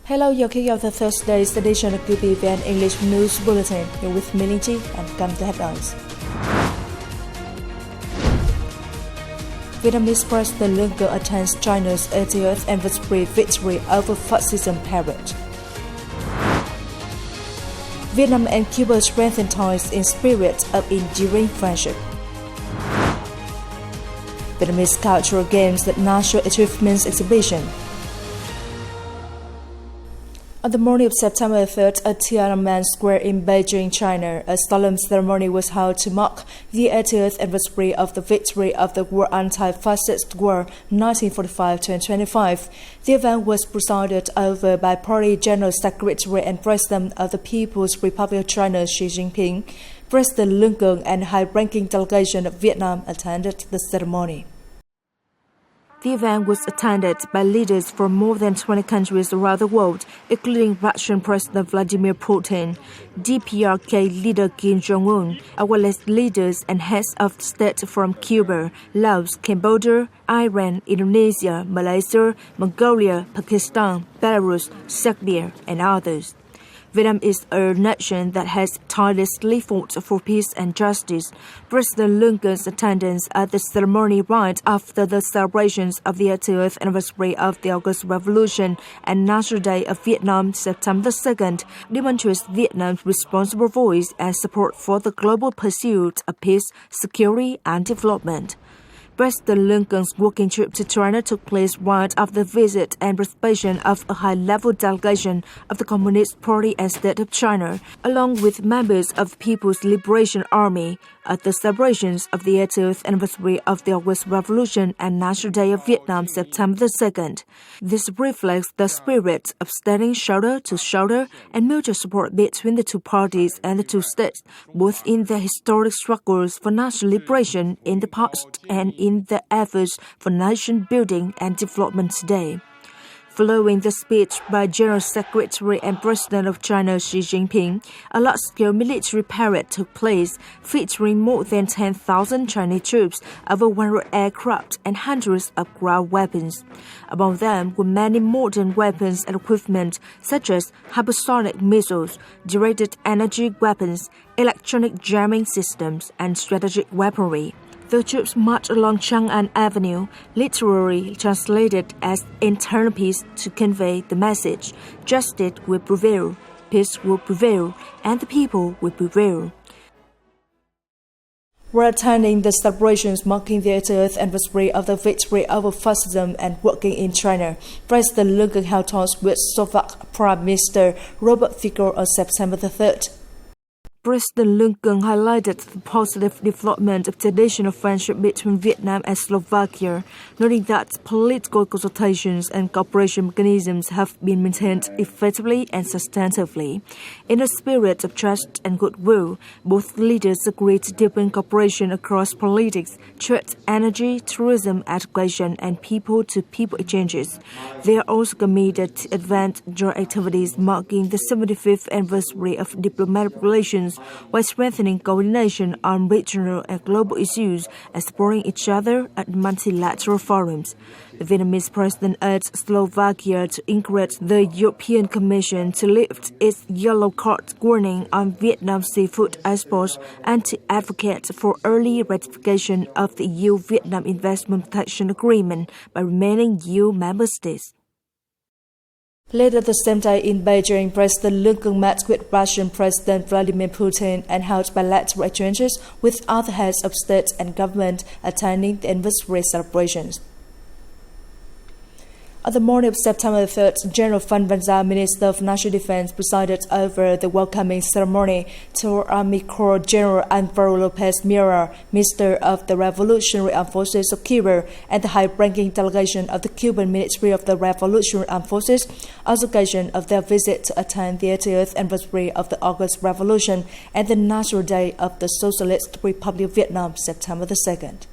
Hello, you're kicking off the Thursday's edition of QPVN English News Bulletin. You're with Milinji and come to headlines. Vietnamese President LUONG attends China's 80th anniversary Victory-Over-Fascism parade. Vietnam and Cuba strengthen ties in spirit of enduring friendship. Vietnamese Cultural Games at National Achievements Exhibition. On the morning of September 3rd at Tiananmen Square in Beijing, China, a solemn ceremony was held to mark the 80th anniversary of the victory of the World Anti-Fascist War 1945-25. The event was presided over by Party General Secretary and President of the People's Republic of China Xi Jinping. President LUONG and high-ranking delegation of Vietnam attended the ceremony. The event was attended by leaders from more than 20 countries around the world, including Russian President Vladimir Putin, DPRK leader Kim Jong-un, as well as leaders and heads of state from Cuba, Laos, Cambodia, Iran, Indonesia, Malaysia, Mongolia, Pakistan, Belarus, Serbia, and others. Vietnam is a nation that has tirelessly fought for peace and justice. President LUONG's attendance at the ceremony right after the celebrations of the 80th anniversary of the August Revolution and National Day of Vietnam, September 2nd, demonstrates Vietnam's responsible voice and support for the global pursuit of peace, security, and development. President LUONG's working trip to China took place right after the visit and participation of a high-level delegation of the Communist Party and State of China, along with members of the People's Liberation Army, at the celebrations of the 80th anniversary of the August Revolution and National Day of Vietnam, September 2nd. This reflects the spirit of standing shoulder to shoulder and mutual support between the two parties and the two states, both in their historic struggles for national liberation in the past and in the efforts for nation building and development today. Following the speech by General Secretary and President of China Xi Jinping, a large-scale military parade took place, featuring more than 10,000 Chinese troops, over 100 aircraft, and hundreds of ground weapons. Among them were many modern weapons and equipment, such as hypersonic missiles, directed energy weapons, electronic jamming systems, and strategic weaponry. The troops marched along Chang'an Avenue, literally translated as internal peace, to convey the message: justice will prevail, peace will prevail, and the people will prevail. While attending the celebrations marking the 80th anniversary of the victory over fascism and working in China, President LUONG held talks with Slovak Prime Minister Reup on September 3rd. President LUONG highlighted the positive development of traditional friendship between Vietnam and Slovakia, noting that political consultations and cooperation mechanisms have been maintained effectively and substantively. In a spirit of trust and goodwill, both leaders agreed to deepen cooperation across politics, trade, energy, tourism, education, and people-to-people exchanges. They are also committed to advance joint activities marking the 75th anniversary of diplomatic relations, while strengthening coordination on regional and global issues and supporting each other at multilateral forums. The Vietnamese president urged Slovakia to encourage the European Commission to lift its yellow card warning on Vietnam seafood exports and to advocate for early ratification of the EU-Vietnam Investment Protection Agreement by remaining EU member states. Later the same day in Beijing, President LUONG met with Russian President Vladimir Putin and held bilateral exchanges with other heads of state and government attending the anniversary celebrations. On the morning of September 3rd, General Phan Van Gia, Minister of National Defense, presided over the welcoming ceremony to Army Corps General Alvaro Lopez Mira, Minister of the Revolutionary Armed Forces of Cuba, and the high-ranking delegation of the Cuban Ministry of the Revolutionary Armed Forces, on occasion of their visit to attend the 80th anniversary of the August Revolution and the National Day of the Socialist Republic of Vietnam, September 2nd.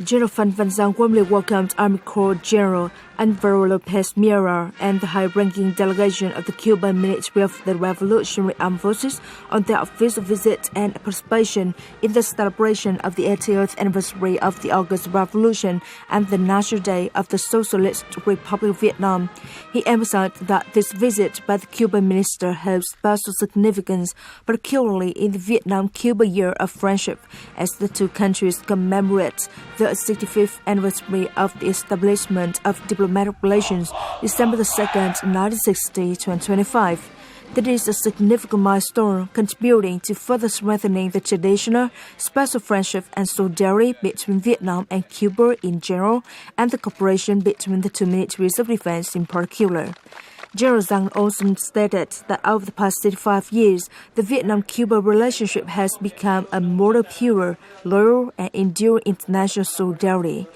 General Phan Van Gia warmly welcomed Army Corps General Alvaro Lopez Miera and the high-ranking delegation of the Cuban military of the Revolutionary Armed Forces on their official visit and participation in the celebration of the 80th anniversary of the August Revolution and the National Day of the Socialist Republic of Vietnam. He emphasized that this visit by the Cuban minister holds special significance, particularly in the Vietnam-Cuba Year of Friendship, as the two countries commemorate the 65th anniversary of the establishment of diplomatic relations, December 2nd, 1960 to 2025. That is a significant milestone contributing to further strengthening the traditional, special friendship and solidarity between Vietnam and Cuba in general, and the cooperation between the two militaries of defense in particular. General Zhang also stated that over the past 35 years, the Vietnam-Cuba relationship has become a more pure, loyal, and enduring international solidarity.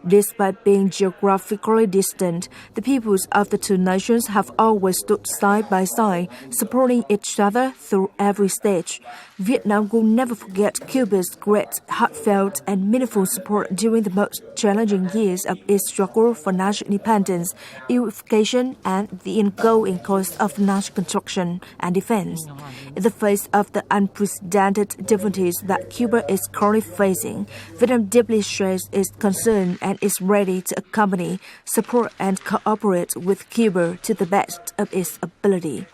Despite being geographically distant, the peoples of the two nations have always stood side by side, supporting each other through every stage. Vietnam will never forget Cuba's great, heartfelt, and meaningful support during the most challenging years of its struggle for national independence, unification, and the ongoing cost of national construction and defense. In the face of the unprecedented difficulties that Cuba is currently facing, Vietnam deeply shares its concern and is ready to accompany, support, and cooperate with Cuba to the best of its ability.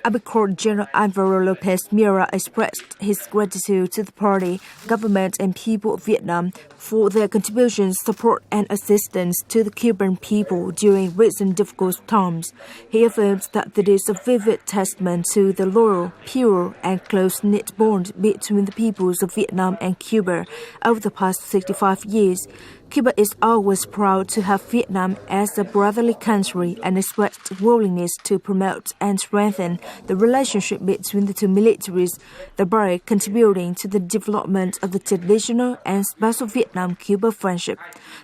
Army Corps General Alvaro Lopez Miera expressed his gratitude to the party, government, and people of Vietnam for their contributions, support, and assistance to the Cuban people during recent difficult times. He affirmed that it is a vivid testament to the loyal, pure, and close-knit bond between the peoples of Vietnam and Cuba over the past 65 years. Cuba is always proud to have Vietnam as a brotherly country and expressed willingness to promote and strengthen the relationship between the two militaries, thereby contributing to the development of the traditional and special Vietnam-Cuba friendship.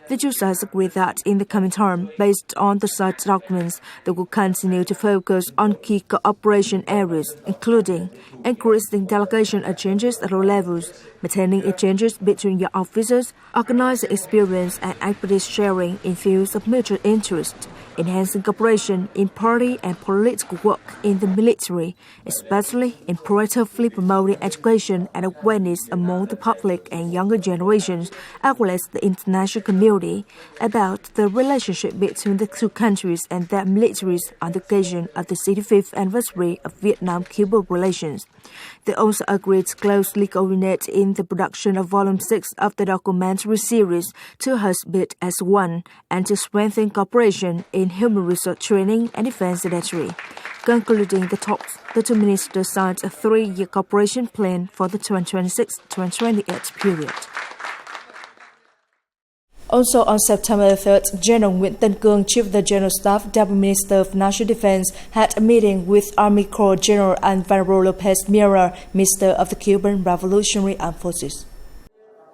The two sides agree that in the coming term, based on the signed documents, they will continue to focus on key cooperation areas, including increasing delegation exchanges at all levels, maintaining exchanges between your officers, organizing experience and expertise sharing in fields of mutual interest, enhancing cooperation in party and political work in the military, especially in proactively promoting education and awareness among the public and younger generations, as well as the international community, about the relationship between the two countries and their militaries on the occasion of the 65th anniversary of Vietnam-Cuba relations. They also agreed to closely coordinate in the production of Volume 6 of the documentary series To Husband as One and to strengthen cooperation in human resource training and defense industry. Concluding the talks, the two ministers signed a 3-year cooperation plan for the 2026-2028 period. Also on September 3rd, General Nguyễn Tân Cương, Chief of the General Staff, Deputy Minister of National Defense, had a meeting with Army Corps General Alvaro Lopez Miera, Minister of the Cuban Revolutionary Armed Forces.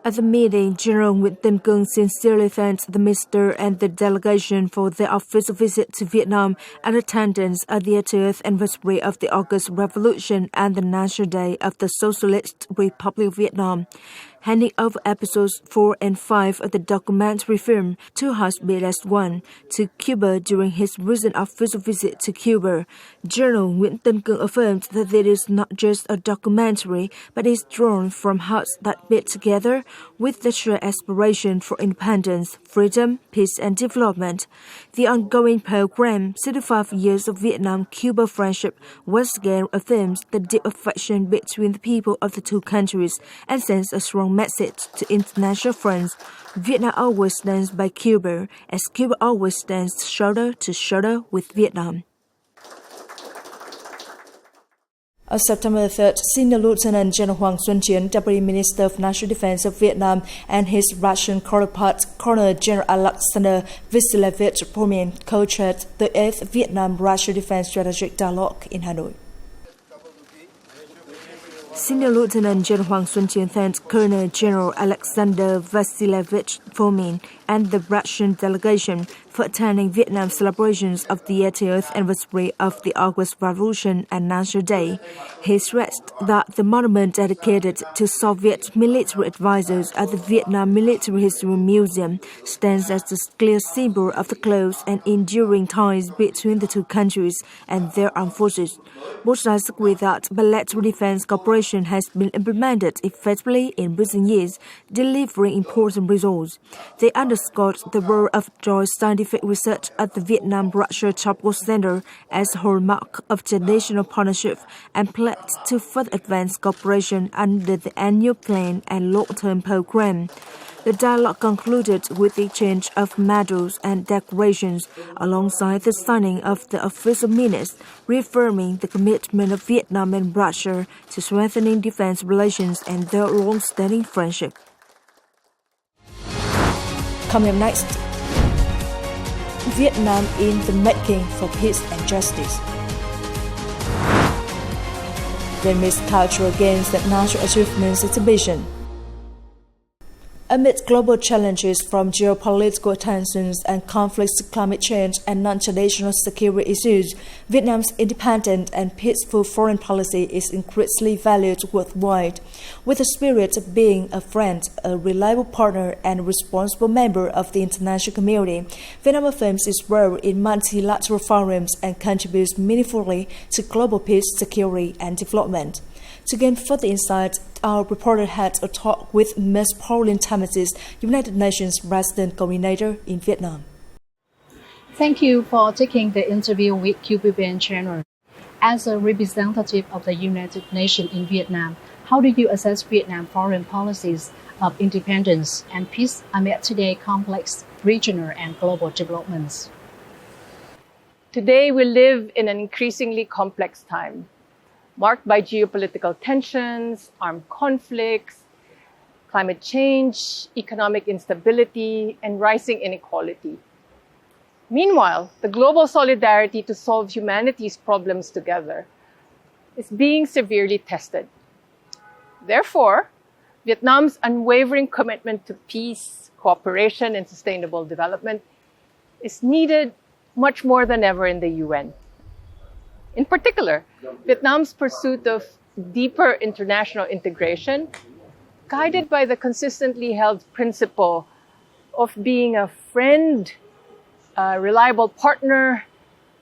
At the meeting, General Nguyễn Tân Cương sincerely thanked the minister and the delegation for their official visit to Vietnam and attendance at the 80th anniversary of the August Revolution and the National Day of the Socialist Republic of Vietnam. Handing over episodes 4 and 5 of the documentary film Two Husbands as One to Cuba during his recent official visit to Cuba, General Nguyễn Tân Cương affirmed that it is not just a documentary, but is drawn from hearts that beat together with the shared aspiration for independence, freedom, peace, and development. The ongoing program, 65 Years of Vietnam-Cuba Friendship, once again affirms the deep affection between the people of the two countries and sends a strong message to international friends. Vietnam always stands by Cuba, as Cuba always stands shoulder to shoulder with Vietnam. On September 3rd, Senior Lieutenant General Hoàng Xuân Chiến, Deputy Minister of National Defense of Vietnam, and his Russian counterpart, Colonel General Alexander Vasilyevich co-chaired the 8th Vietnam-Russia Defense Strategic Dialogue in Hanoi. Senior Lieutenant General Hoàng Xuân Chiến thanked Colonel General Alexander Vasilyevich Fomin and the Russian delegation for attending Vietnam's celebrations of the 80th anniversary of the August Revolution and National Day. He stressed that the monument dedicated to Soviet military advisors at the Vietnam Military History Museum stands as the clear symbol of the close and enduring ties between the two countries and their armed forces. Both sides agree that bilateral defense cooperation has been implemented effectively in recent years, delivering important results. They underscored the role of joint scientific research at the Vietnam-Russia Tropical Center as a hallmark of the national partnership and pledged to further advance cooperation under the annual plan and long-term program. The dialogue concluded with the exchange of medals and decorations, alongside the signing of the official minutes, reaffirming the commitment of Vietnam and Russia to strengthening defense relations and their long-standing friendship. Coming up next, Vietnam in the making for peace and justice. Vietnamese cultural games at National Achievements Exhibition. Amid global challenges from geopolitical tensions and conflicts to climate change and non-traditional security issues, Vietnam's independent and peaceful foreign policy is increasingly valued worldwide. With the spirit of being a friend, a reliable partner, and a responsible member of the international community, Vietnam affirms its role in multilateral forums and contributes meaningfully to global peace, security, and development. To gain further insight, our reporter had a talk with Ms. Pauline Thomas, United Nations Resident Coordinator in Vietnam. Thank you for taking the interview with QPVN channel. As a representative of the United Nations in Vietnam, how do you assess Vietnam's foreign policies of independence and peace amid today's complex regional and global developments? Today, we live in an increasingly complex time, marked by geopolitical tensions, armed conflicts, climate change, economic instability, and rising inequality. Meanwhile, the global solidarity to solve humanity's problems together is being severely tested. Therefore, Vietnam's unwavering commitment to peace, cooperation, and sustainable development is needed much more than ever in the UN. In particular, Vietnam's pursuit of deeper international integration, guided by the consistently held principle of being a friend, a reliable partner,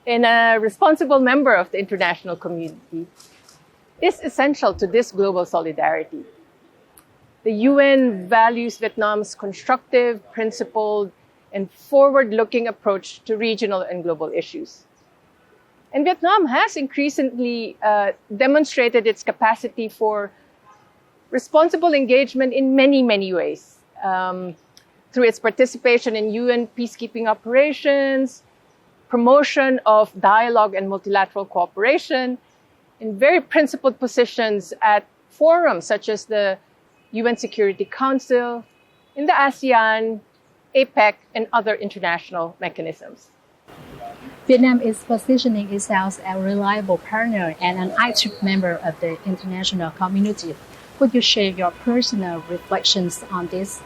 and a responsible member of the international community, is essential to this global solidarity. The UN values Vietnam's constructive, principled, and forward-looking approach to regional and global issues. And Vietnam has increasingly demonstrated its capacity for responsible engagement in many, many ways. Through its participation in UN peacekeeping operations, promotion of dialogue and multilateral cooperation, in very principled positions at forums such as the UN Security Council, in the ASEAN, APEC, and other international mechanisms. Vietnam is positioning itself as a reliable partner and an active member of the international community. Could you share your personal reflections on this?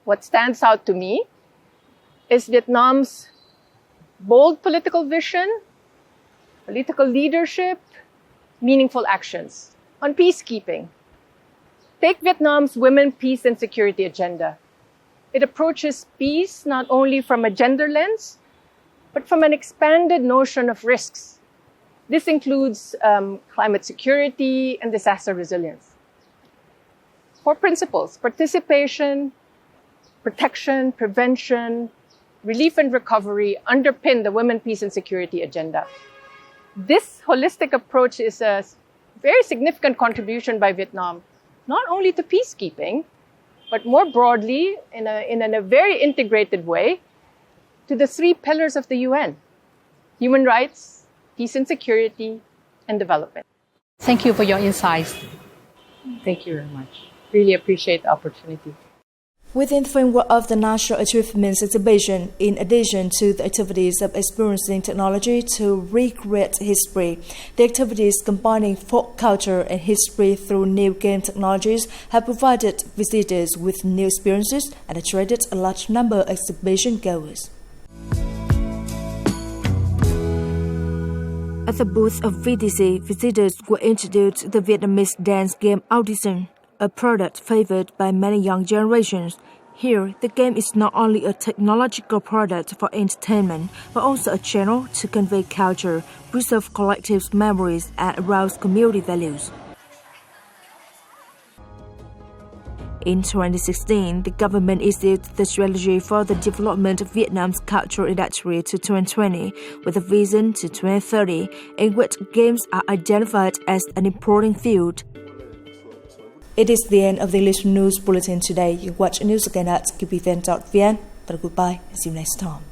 What stands out to me is Vietnam's bold political vision, political leadership, meaningful actions on peacekeeping. Take Vietnam's Women, Peace and Security agenda. It approaches peace not only from a gender lens, but from an expanded notion of risks. This includes climate security and disaster resilience. Four principles: participation, protection, prevention, relief and recovery underpin the Women, Peace and Security agenda. This holistic approach is a very significant contribution by Vietnam, not only to peacekeeping, but more broadly, in a very integrated way, to the three pillars of the UN: human rights, peace and security, and development. Thank you for your insights. Thank you very much. Really appreciate the opportunity. Within the framework of the National Achievements Exhibition, in addition to the activities of experiencing technology to recreate history, the activities combining folk culture and history through new game technologies have provided visitors with new experiences and attracted a large number of exhibition goers. At the booth of VTC, visitors were introduced to the Vietnamese dance game Audition, a product favored by many young generations. Here, the game is not only a technological product for entertainment, but also a channel to convey culture, preserve collective memories, and arouse community values. In 2016, the government issued the strategy for the development of Vietnam's cultural industry to 2020, with a vision to 2030, in which games are identified as an important field. It is the end of the English News Bulletin today. You can watch news again at qpvn.vn. But goodbye and see you next time.